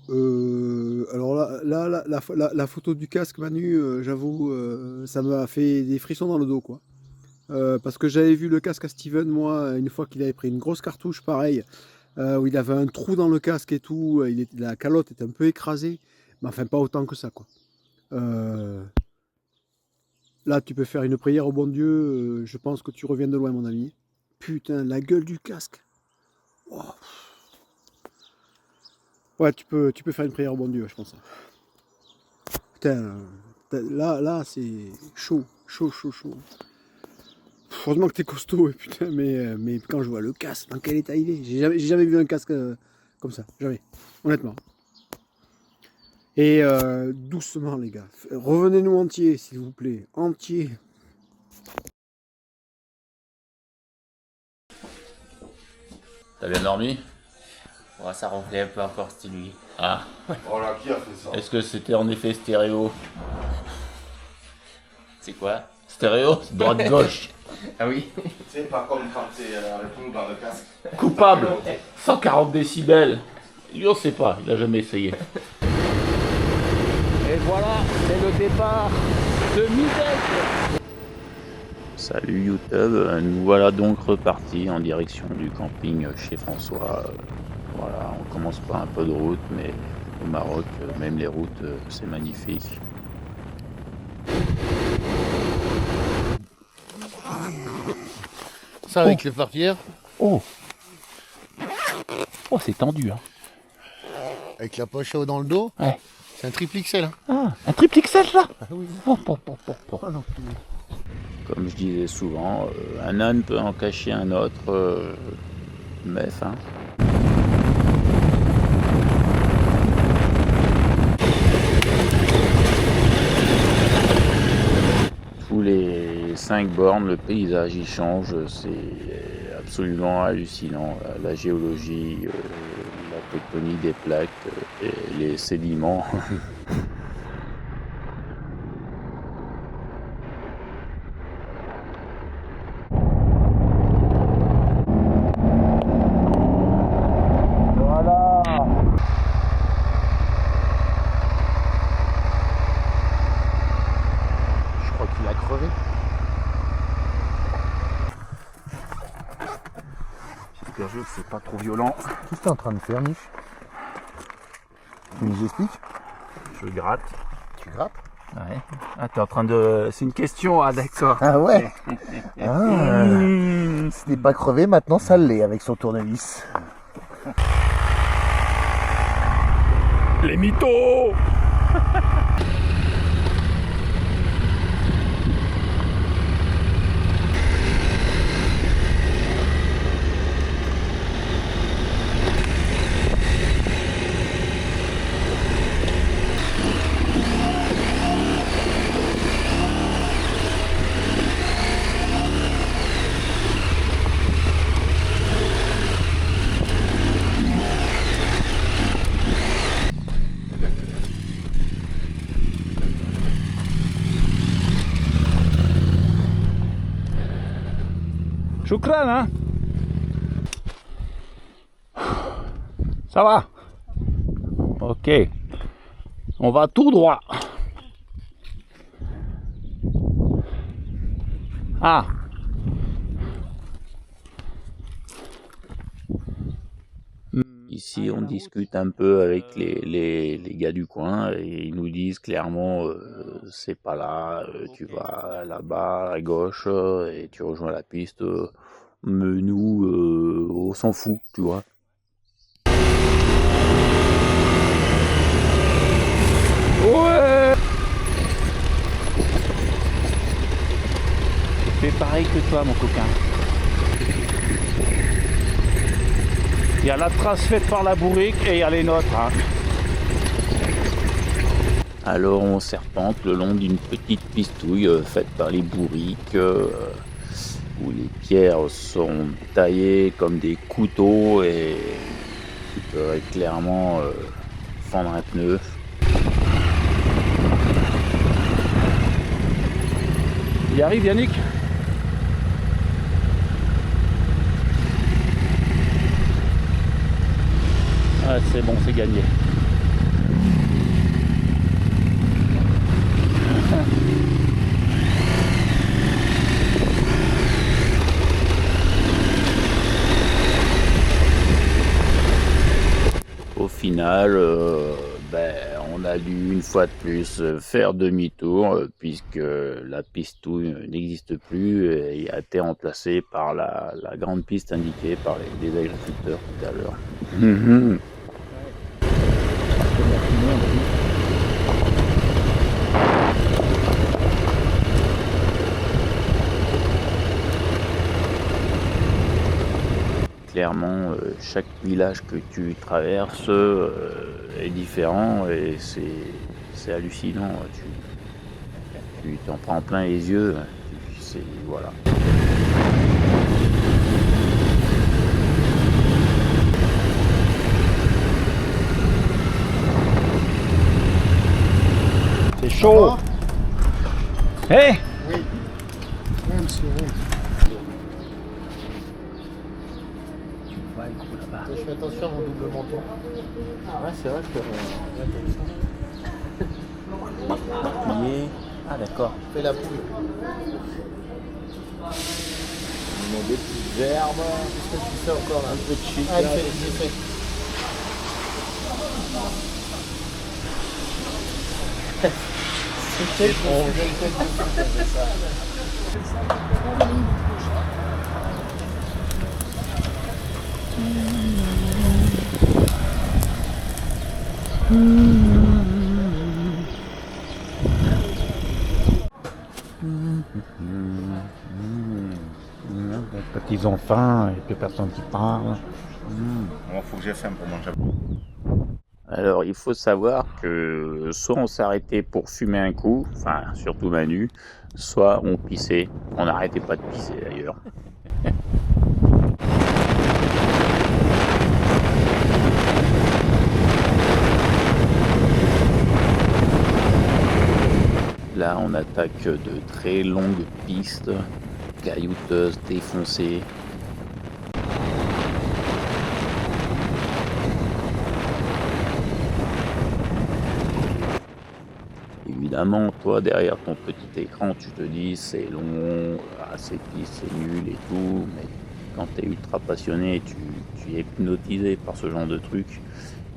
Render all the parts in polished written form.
Alors la photo du casque Manu, j'avoue, ça m'a fait des frissons dans le dos, quoi. Parce que j'avais vu le casque à Steven, moi, une fois qu'il avait pris une grosse cartouche, pareil, où il avait un trou dans le casque et tout, la calotte était un peu écrasée, mais enfin pas autant que ça, quoi. Euh, Là, tu peux faire une prière au bon Dieu, je pense que tu reviens de loin, mon ami. Putain, la gueule du casque. Oh. Ouais, tu peux faire une prière au bon Dieu, je pense. Putain, là, c'est chaud, chaud, chaud, chaud. Heureusement que t'es costaud, putain, mais quand je vois le casque, dans quel état il est, j'ai jamais vu un casque comme ça, jamais, honnêtement. Et doucement, les gars, revenez-nous entier, s'il vous plaît, entier. T'as bien dormi? Ouais, ça ronflait un peu encore cette nuit. Ah, Oh là, qui a fait ça? est-ce que c'était en effet stéréo? C'est quoi? Stéréo, droite-gauche. Ah oui? C'est pas comme quand t'es avec nous dans le casque. Coupable, 140 décibels. Lui, on sait pas, il a jamais essayé. Et voilà, c'est le départ de Midek. Salut YouTube, nous voilà donc repartis en direction du camping chez François. Voilà, on commence par un peu de route, mais au Maroc, même les routes, c'est magnifique. Ça avec le portière, Oh, oh c'est tendu, hein. avec la poche haut dans le dos. Ouais. C'est un triple XL. Hein. Ah, un triple XL là. Ah oui. Oh, oh, oh, oh, oh. Ah non. Comme je disais souvent, un âne peut en cacher un autre, mais enfin. Tous les 5 bornes, le paysage y change, c'est absolument hallucinant. La géologie, la tectonique des plaques, et les sédiments. Je crois qu'il a crevé. J'espère que c'est pas trop violent. Qu'est-ce que t'es en train de faire, Mich? Tu nous expliques? Je gratte. Tu grattes? Ouais. Ah, t'es en train de. C'est une question, ah d'accord. Ah ouais. C'était pas crevé, maintenant ça l'est avec son tournevis. Les mythos. Choukran, hein? Ça va? Ok. On va tout droit. Ah. Ici, on discute un peu avec les gars du coin et ils nous disent clairement c'est pas là, tu vas là-bas à gauche et tu rejoins la piste. Mais nous, on s'en fout, tu vois. Ouais. Fais pareil que toi, mon coquin. Il y a la trace faite par la bourrique et il y a les nôtres. Hein. Alors on serpente le long d'une petite pistouille faite par les bourriques où les pierres sont taillées comme des couteaux et tu peux clairement fendre un pneu. Il arrive Yannick? Ah, c'est bon, c'est gagné. final, on a dû une fois de plus faire demi-tour puisque la piste touille n'existe plus et a été remplacée par la grande piste indiquée par les agriculteurs tout à l'heure. Clairement, chaque village que tu traverses est différent et c'est hallucinant. Tu t'en prends plein les yeux. Voilà. C'est chaud. Hé Oui. Oui, monsieur, oui. Je fais attention à mon double menton. Ouais, c'est vrai que. Ah, d'accord. Fais la poule. On a des petites herbes. Qu'est-ce que tu fais encore là? Un peu de chic. Ah, il fait des effets. C'est bon, je le fais ça. Quand ils ont faim et que personne qui parle. Bon, faut que j'ai faim pour manger. Alors, il faut savoir que soit on s'arrêtait pour fumer un coup, enfin, surtout Manu, soit on pissait. On n'arrêtait pas de pisser d'ailleurs. Là, on attaque de très longues pistes, caillouteuses, défoncées. Évidemment, toi, derrière ton petit écran, tu te dis c'est long, c'est piste, c'est nul et tout, mais quand tu es ultra passionné, tu es hypnotisé par ce genre de truc.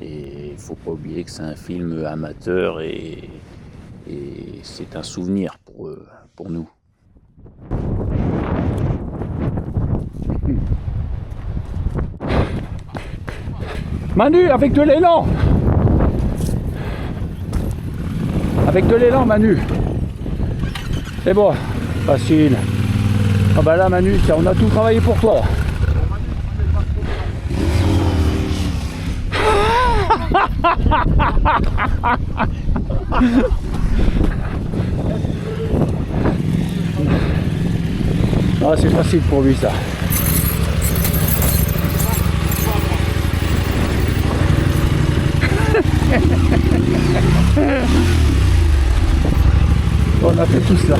Et il faut pas oublier que c'est un film amateur et c'est un souvenir pour nous. Manu, avec de l'élan. Avec de l'élan, Manu. C'est bon, facile. Ah bah là, Manu, on a tout travaillé pour toi. Ah, c'est facile pour lui ça. On a fait tout ça.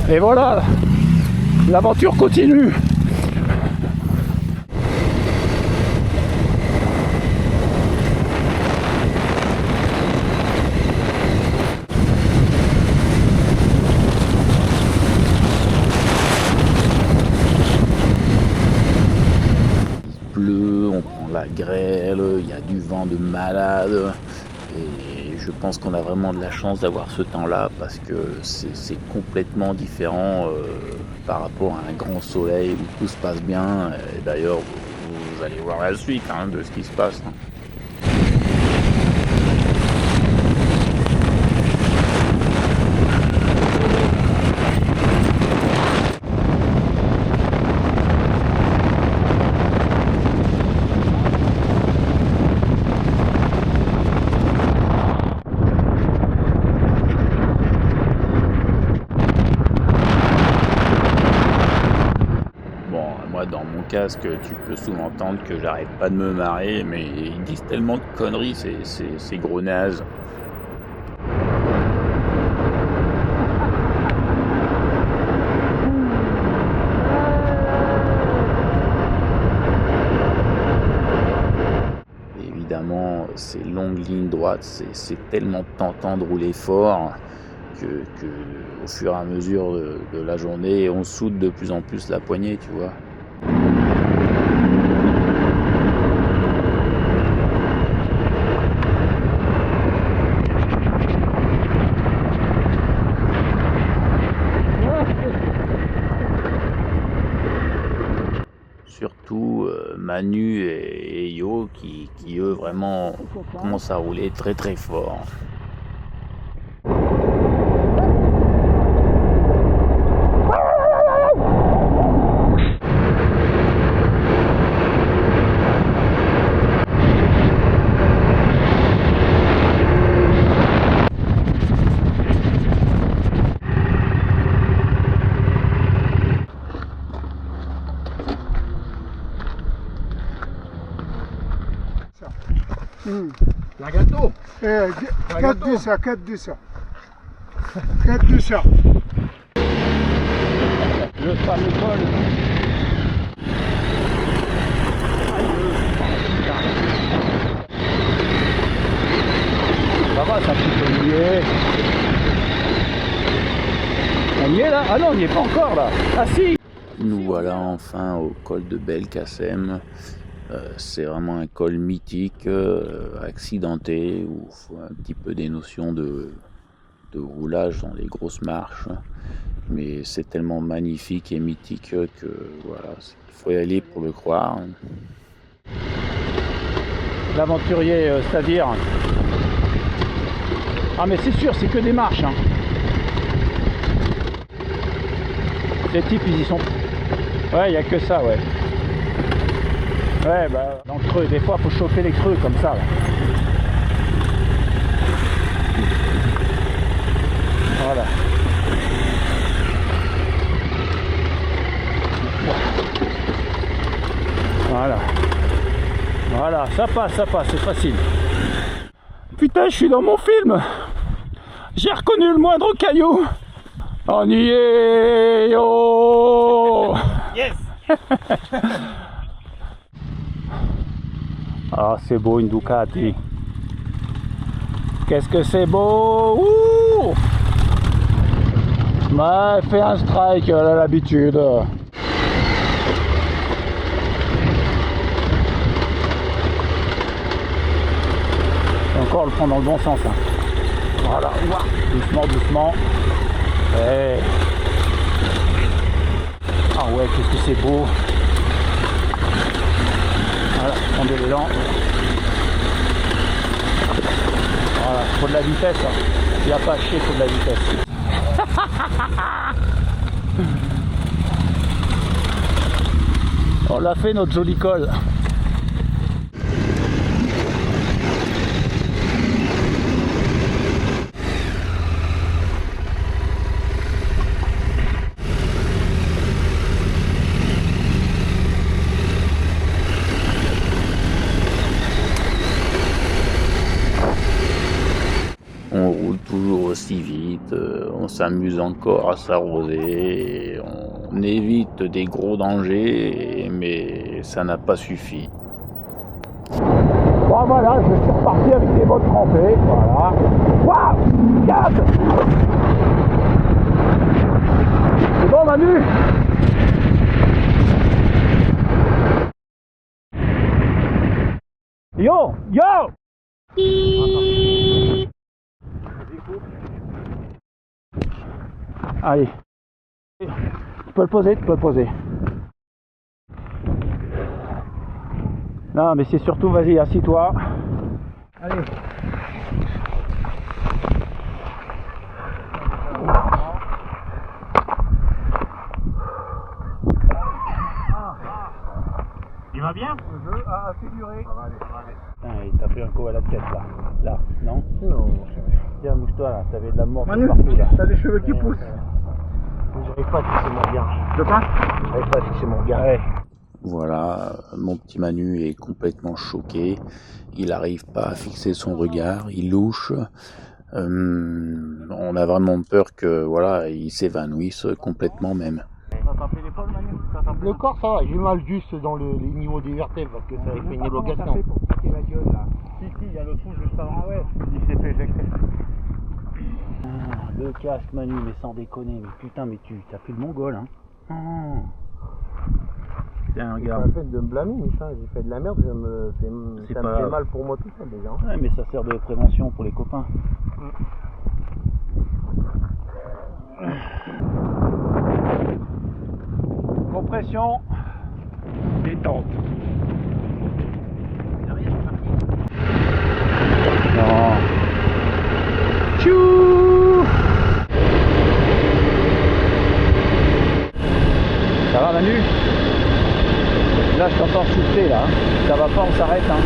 Et voilà, l'aventure continue. On prend la grêle, il y a du vent de malade et je pense qu'on a vraiment de la chance d'avoir ce temps-là parce que c'est complètement différent par rapport à un grand soleil où tout se passe bien. Et d'ailleurs, vous allez voir la suite de ce qui se passe. Dans mon casque, tu peux souvent entendre que j'arrête pas de me marrer, mais ils disent tellement de conneries, ces gros nazes. Évidemment, ces longues lignes droites, c'est tellement tentant de rouler fort que au fur et à mesure de la journée, on soude de plus en plus la poignée, tu vois. surtout Manu et Yo qui eux vraiment commencent à rouler très très fort. Un gâteau. 4 ça, 4 ça. 4 ça. Le fameux col. Ça va, ça peut mouiller. On y est là? Ah non, on n'y est pas encore là. Ah si! Nous voilà enfin au col de Belkacem. C'est vraiment un col mythique, accidenté, où il faut un petit peu des notions de roulage dans les grosses marches. Mais c'est tellement magnifique et mythique que voilà, il faut y aller pour le croire. L'aventurier, c'est-à-dire... Ah mais c'est sûr, c'est que des marches. Hein. Les types, ils y sont... Ouais, il n'y a que ça, ouais. Ouais, bah, dans le creux, des fois, faut chauffer les creux comme ça. Là. Voilà. Voilà. Voilà, ça passe, c'est facile. Putain, je suis dans mon film. J'ai reconnu le moindre caillou. On y est, yo. Yes. Ah, c'est beau une Ducati. Qu'est-ce que c'est beau! Ouh! Bah, elle fait un strike, elle a l'habitude. Encore, on le prend dans le bon sens. Hein. Voilà, doucement, doucement. Et... Ah ouais, qu'est-ce que c'est beau! Voilà, prendre l'élan. Voilà, faut de la vitesse. Hein. Il n'y a pas à chier, faut de la vitesse. On l'a fait notre joli col. On roule toujours aussi vite, on s'amuse encore à s'arroser, on évite des gros dangers, mais ça n'a pas suffi. Bon voilà, je suis reparti avec des bottes trempées, voilà. Waouh! Gaz! C'est bon Manu? Yo! Yo! Allez. Tu peux le poser, tu peux le poser. Non mais c'est surtout, vas-y, assis-toi. Allez. Il va bien? Le jeu a figuré. Putain, il t'a fait un coup à la tête là. Là, non? Non. Tiens, mouche-toi là, t'avais de la mort Manu, partout là. t'as des cheveux qui poussent. J'arrive pas à fixer mon regard. De quoi? J'arrive pas à fixer mon regard. Ouais. Voilà, mon petit Manu est complètement choqué, il n'arrive pas à fixer son regard, il louche. On a vraiment peur que voilà, il s'évanouisse complètement même. T'as tapé l'épaule, Manu? Le corps, ça va. J'ai mal juste dans les niveaux des vertèbres parce que ça a fait une élongation. Pour piquer la gueule là. Si, il y a le trou juste avant. Ah ouais, il s'est fait éjecter. Le casque Manu, mais sans déconner, mais putain, mais tu t'as fait le mongol hein. Oh. Tiens, C'est regarde. pas la peine de me blâmer, Micha. J'ai fait de la merde, ça me fait grave. mal pour moi tout seul déjà. Ouais, mais ça sert de prévention pour les copains. Compression. Et détente. Non. Tchou. Ça va Manu? Là je t'entends souffler là, hein. Ça va pas, on s'arrête hein.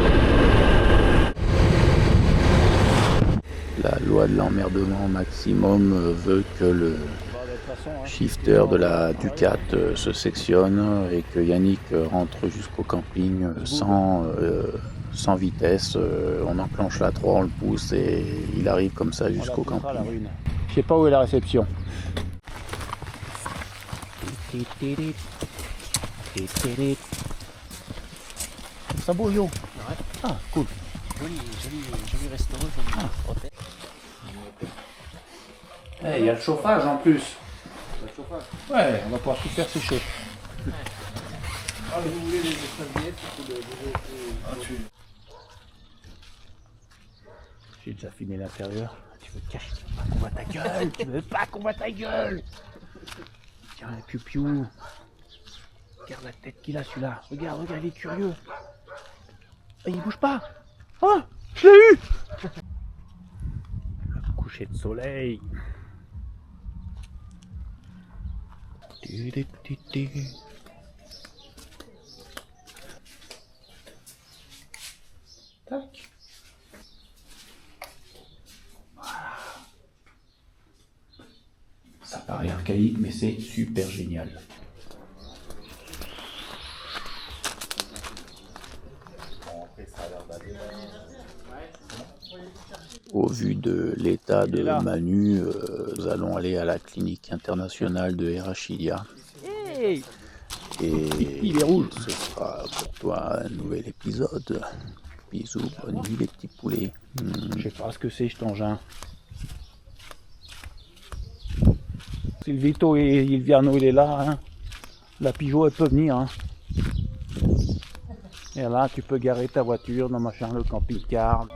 La loi de l'emmerdement maximum veut que le shifter de la Ducat se sectionne et que Yannick rentre jusqu'au camping sans vitesse. On enclenche la 3, on le pousse et il arrive comme ça jusqu'au camping. Je sais pas où est la réception. Ça beau yo. Ah cool. Joli restaurant, joli hôtel. Il y a le chauffage en plus. Ouais, on va pouvoir tout faire sécher. Vous voulez les serviettes? J'ai déjà filmé l'intérieur. Tu veux te cacher, tu veux pas qu'on voit ta gueule. Tu veux pas qu'on voit ta gueule. Tiens, piou-piou. Regarde la tête qu'il a celui-là. Regarde, il est curieux. Ah, il bouge pas. Oh, je l'ai eu. Le coucher de soleil. Tac. Voilà. Ça paraît archaïque, mais c'est super génial. Au vu de l'état de Manu, nous allons aller à la clinique internationale de Erachilia. Hey, et il est rouge. Ce sera pour toi un nouvel épisode. Bisous, bonne nuit les petits poulets. Je sais pas ce que c'est, cet engin. Silvito et Ilviano, il est là. Hein. La Pigeot, elle peut venir. Hein. Et là, tu peux garer ta voiture dans machin, le camping-car.